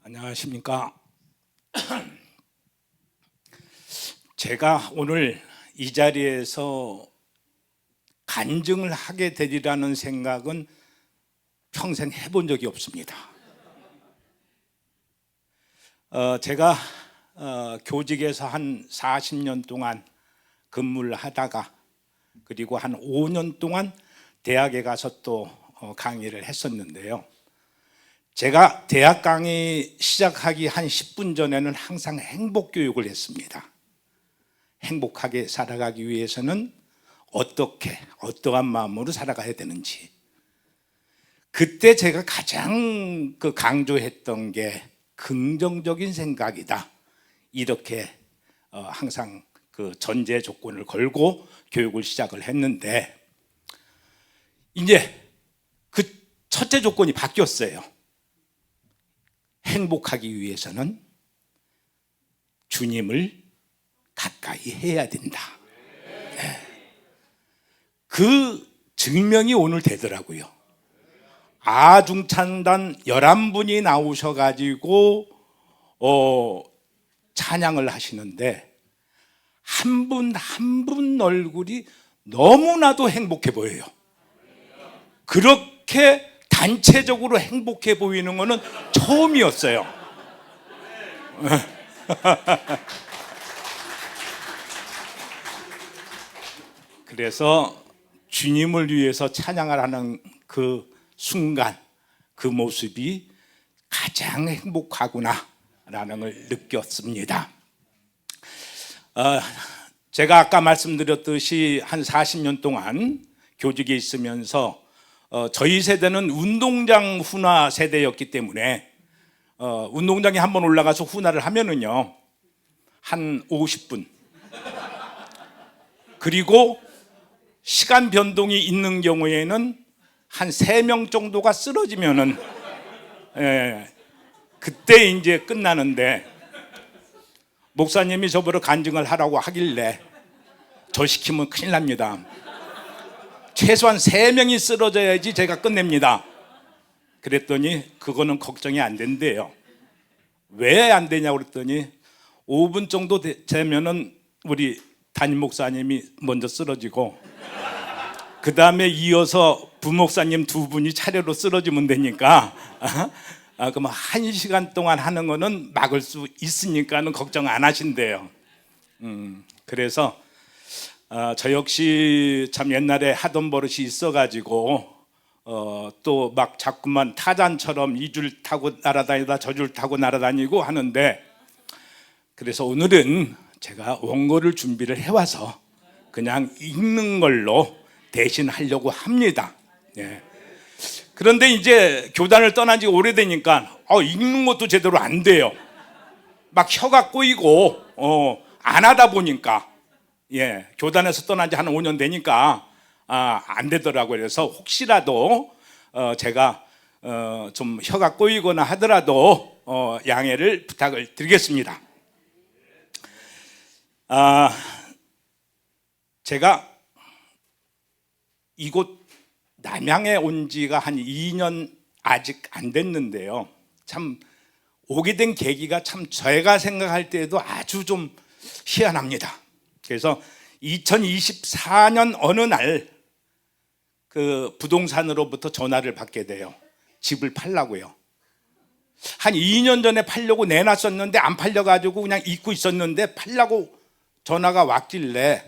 안녕하십니까. 제가 오늘 이 자리에서 간증을 하게 되리라는 생각은 평생 해본 적이 없습니다. 제가 교직에서 한 40년 동안 근무를 하다가 그리고 한 5년 동안 대학에 가서 또 강의를 했었는데요. 제가 대학 강의 시작하기 한 10분 전에는 항상 행복 교육을 했습니다. 행복하게 살아가기 위해서는 어떠한 마음으로 살아가야 되는지. 그때 제가 가장 강조했던 게 긍정적인 생각이다. 이렇게 항상 전제 조건을 걸고 교육을 시작을 했는데, 이제 그 첫째 조건이 바뀌었어요. 행복하기 위해서는 주님을 가까이 해야 된다. 네. 그 증명이 오늘 되더라고요. 아중창단 11분이 나오셔가지고 찬양을 하시는데 한 분 한 분 얼굴이 너무나도 행복해 보여요. 그렇게 단체적으로 행복해 보이는 것은 처음이었어요. 그래서 주님을 위해서 찬양을 하는 그 순간, 그 모습이 가장 행복하구나라는 걸 느꼈습니다. 제가 아까 말씀드렸듯이 한 40년 동안 교직에 있으면서 저희 세대는 운동장 훈화 세대였기 때문에 운동장에 한번 올라가서 훈화를 하면은요 한 50분, 그리고 시간 변동이 있는 경우에는 한 3명 정도가 쓰러지면은 그때 이제 끝나는데, 목사님이 저보러 간증을 하라고 하길래 저 시키면 큰일 납니다. 최소한 3명이 쓰러져야지 제가 끝냅니다. 그랬더니 그거는 걱정이 안 된대요. 왜 안 되냐고 그랬더니 5분 정도 되면은 우리 담임 목사님이 먼저 쓰러지고 그 다음에 이어서 부목사님 2분이 차례로 쓰러지면 되니까 그럼 1시간 동안 하는 거는 막을 수 있으니까는 걱정 안 하신대요. 그래서 저 역시 참 옛날에 하던 버릇이 있어가지고 또 막 자꾸만 타잔처럼 이 줄 타고 날아다니다 저 줄 타고 날아다니고 하는데, 그래서 오늘은 제가 원고를 준비를 해와서 그냥 읽는 걸로 대신 하려고 합니다. 예. 그런데 이제 교단을 떠난 지 오래되니까 읽는 것도 제대로 안 돼요. 막 혀가 꼬이고 안 하다 보니까 교단에서 떠난 지 한 5년 되니까 안 되더라고요. 그래서 혹시라도 제가 좀 혀가 꼬이거나 하더라도 양해를 부탁을 드리겠습니다. 제가 이곳 남양에 온 지가 한 2년 아직 안 됐는데요, 참 오게 된 계기가 참 제가 생각할 때에도 아주 좀 희한합니다. 그래서 2024년 어느 날 그 부동산으로부터 전화를 받게 돼요. 집을 팔라고요. 한 2년 전에 팔려고 내놨었는데 안 팔려가지고 그냥 잊고 있었는데 팔라고 전화가 왔길래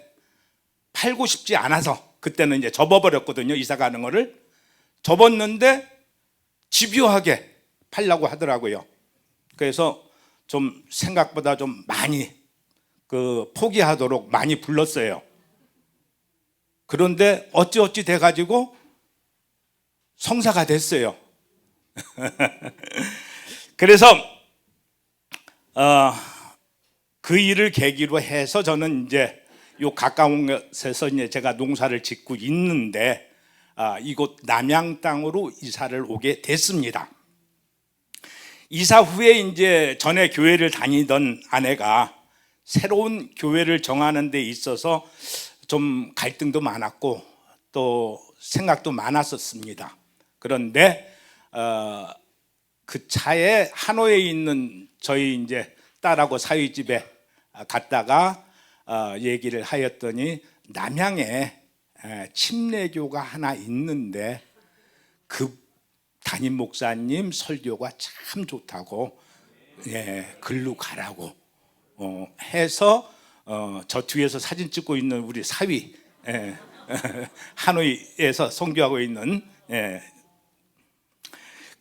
팔고 싶지 않아서 그때는 이제 접어버렸거든요. 이사 가는 거를 접었는데 집요하게 팔려고 하더라고요. 그래서 좀 생각보다 좀 많이 포기하도록 많이 불렀어요. 그런데 어찌어찌 돼가지고 성사가 됐어요. 그래서 그 일을 계기로 해서 저는 이제 요 가까운 곳에서 이제 제가 농사를 짓고 있는데 이곳 남양 땅으로 이사를 오게 됐습니다. 이사 후에 이제 전에 교회를 다니던 아내가 새로운 교회를 정하는 데 있어서 좀 갈등도 많았고 또 생각도 많았었습니다. 그런데 그 차에 하노이에 있는 저희 이제 딸하고 사위 집에 갔다가 얘기를 하였더니 남양에 침례교가 하나 있는데 그 담임 목사님 설교가 참 좋다고 글로 가라고 해서 저 뒤에서 사진 찍고 있는 우리 사위 하노이에서 선교하고 있는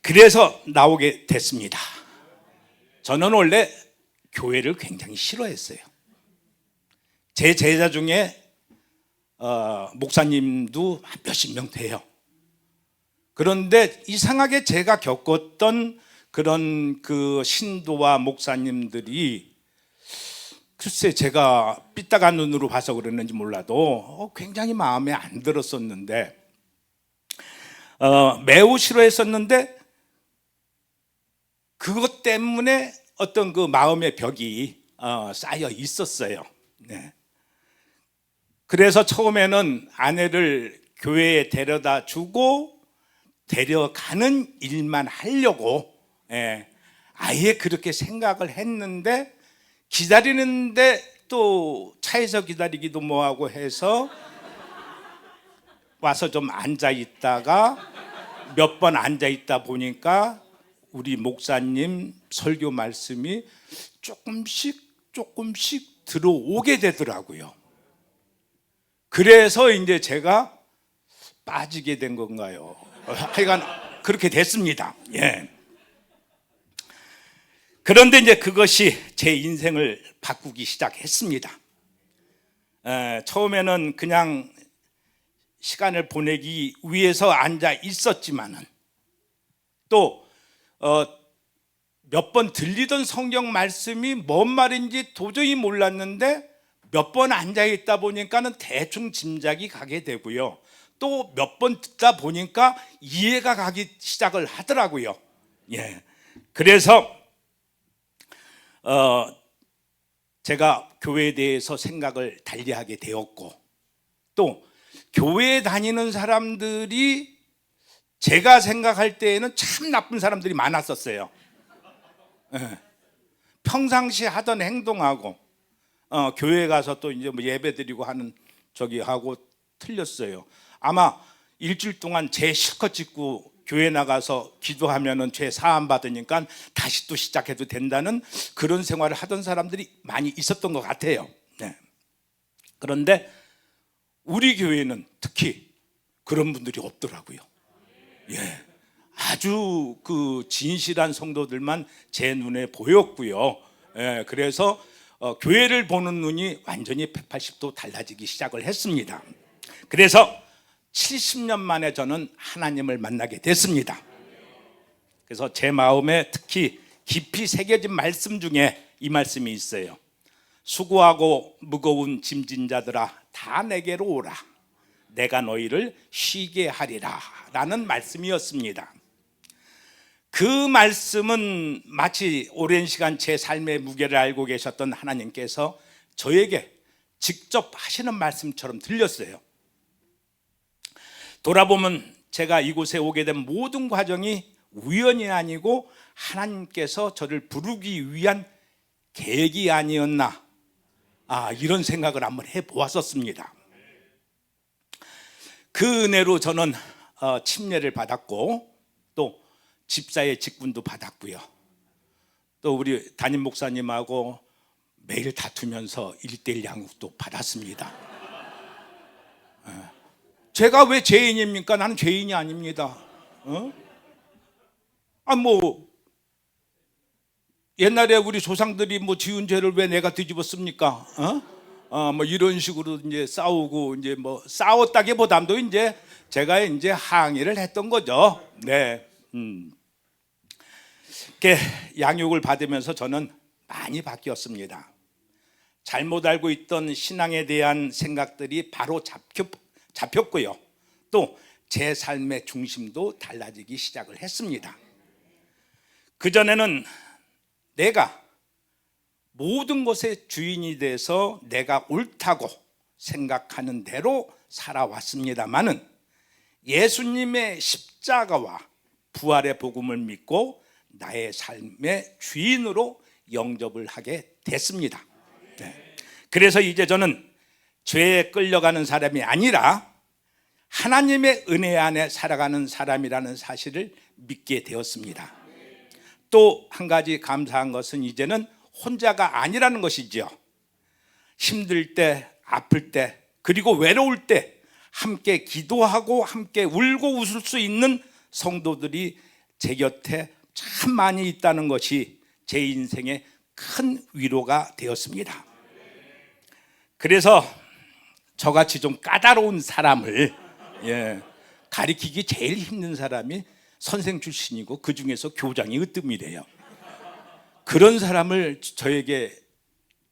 그래서 나오게 됐습니다. 저는 원래 교회를 굉장히 싫어했어요. 제 제자 중에 목사님도 몇십 명 돼요. 그런데 이상하게 제가 겪었던 그런 그 신도와 목사님들이 글쎄 제가 삐딱한 눈으로 봐서 그랬는지 몰라도 굉장히 마음에 안 들었었는데 매우 싫어했었는데 그것 때문에 어떤 그 마음의 벽이 쌓여 있었어요. 네. 그래서 처음에는 아내를 교회에 데려다 주고 데려가는 일만 하려고 아예 그렇게 생각을 했는데 기다리는데 또 차에서 기다리기도 뭐하고 해서 와서 좀 앉아 있다가 몇 번 앉아 있다 보니까 우리 목사님 설교 말씀이 조금씩 들어오게 되더라고요. 그래서 이제 제가 빠지게 된 건가요? 하여간 그렇게 됐습니다. 그런데 이제 그것이 제 인생을 바꾸기 시작했습니다. 처음에는 그냥 시간을 보내기 위해서 앉아 있었지만은 또 몇 번 들리던 성경 말씀이 뭔 말인지 도저히 몰랐는데 몇 번 앉아 있다 보니까는 대충 짐작이 가게 되고요. 또 몇 번 듣다 보니까 이해가 가기 시작을 하더라고요. 그래서 제가 교회에 대해서 생각을 달리하게 되었고 또 교회에 다니는 사람들이 제가 생각할 때에는 참 나쁜 사람들이 많았었어요. 평상시 하던 행동하고 교회 가서 또 이제 뭐 예배 드리고 하는 저기 하고 틀렸어요. 아마 일주일 동안 죄 실컷 짓고 교회 나가서 기도하면은 죄 사함 받으니까 다시 또 시작해도 된다는 그런 생활을 하던 사람들이 많이 있었던 것 같아요. 그런데 우리 교회는 특히 그런 분들이 없더라고요. 아주 그 진실한 성도들만 제 눈에 보였고요. 그래서 교회를 보는 눈이 완전히 180도 달라지기 시작을 했습니다. 그래서 70년 만에 저는 하나님을 만나게 됐습니다. 그래서 제 마음에 특히 깊이 새겨진 말씀 중에 이 말씀이 있어요. 수고하고 무거운 짐진 자들아 다 내게로 오라. 내가 너희를 쉬게 하리라 라는 말씀이었습니다. 그 말씀은 마치 오랜 시간 제 삶의 무게를 알고 계셨던 하나님께서 저에게 직접 하시는 말씀처럼 들렸어요. 돌아보면 제가 이곳에 오게 된 모든 과정이 우연이 아니고 하나님께서 저를 부르기 위한 계획이 아니었나 이런 생각을 한번 해보았었습니다. 그 은혜로 저는 침례를 받았고 또 집사의 직분도 받았고요. 또 우리 담임 목사님하고 매일 다투면서 1:1 양육도 받았습니다. 제가 왜 죄인입니까? 나는 죄인이 아닙니다. 옛날에 우리 조상들이 지은 죄를 왜 내가 뒤집었습니까? 이런 식으로 이제 싸우고 이제 싸웠다기보다도 이제 제가 이제 항의를 했던 거죠. 이렇게 양육을 받으면서 저는 많이 바뀌었습니다. 잘못 알고 있던 신앙에 대한 생각들이 바로 잡혔고요. 또 제 삶의 중심도 달라지기 시작을 했습니다. 그전에는 내가 모든 것의 주인이 돼서 내가 옳다고 생각하는 대로 살아왔습니다마는 예수님의 십자가와 부활의 복음을 믿고 나의 삶의 주인으로 영접을 하게 됐습니다. 네. 그래서 이제 저는 죄에 끌려가는 사람이 아니라 하나님의 은혜 안에 살아가는 사람이라는 사실을 믿게 되었습니다. 또 한 가지 감사한 것은 이제는 혼자가 아니라는 것이죠. 힘들 때, 아플 때, 그리고 외로울 때 함께 기도하고 함께 울고 웃을 수 있는 성도들이 제 곁에 참 많이 있다는 것이 제 인생의 큰 위로가 되었습니다. 그래서 저같이 좀 까다로운 사람을 가리키기 제일 힘든 사람이 선생 출신이고 그 중에서 교장이 으뜸이래요. 그런 사람을 저에게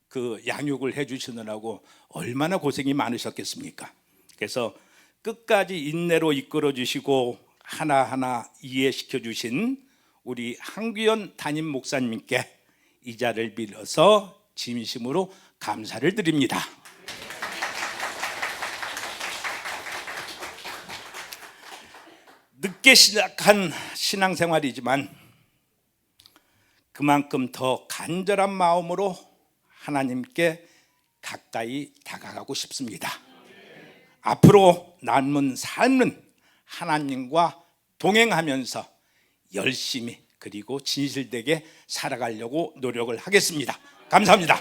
그 양육을 해주시느라고 얼마나 고생이 많으셨겠습니까? 그래서 끝까지 인내로 이끌어 주시고 하나하나 이해시켜 주신 우리 한규현 담임 목사님께 이 자리를 빌어서 진심으로 감사를 드립니다. 늦게 시작한 신앙생활이지만 그만큼 더 간절한 마음으로 하나님께 가까이 다가가고 싶습니다. 앞으로 남은 삶은 하나님과 동행하면서 열심히 그리고 진실되게 살아가려고 노력을 하겠습니다. 감사합니다.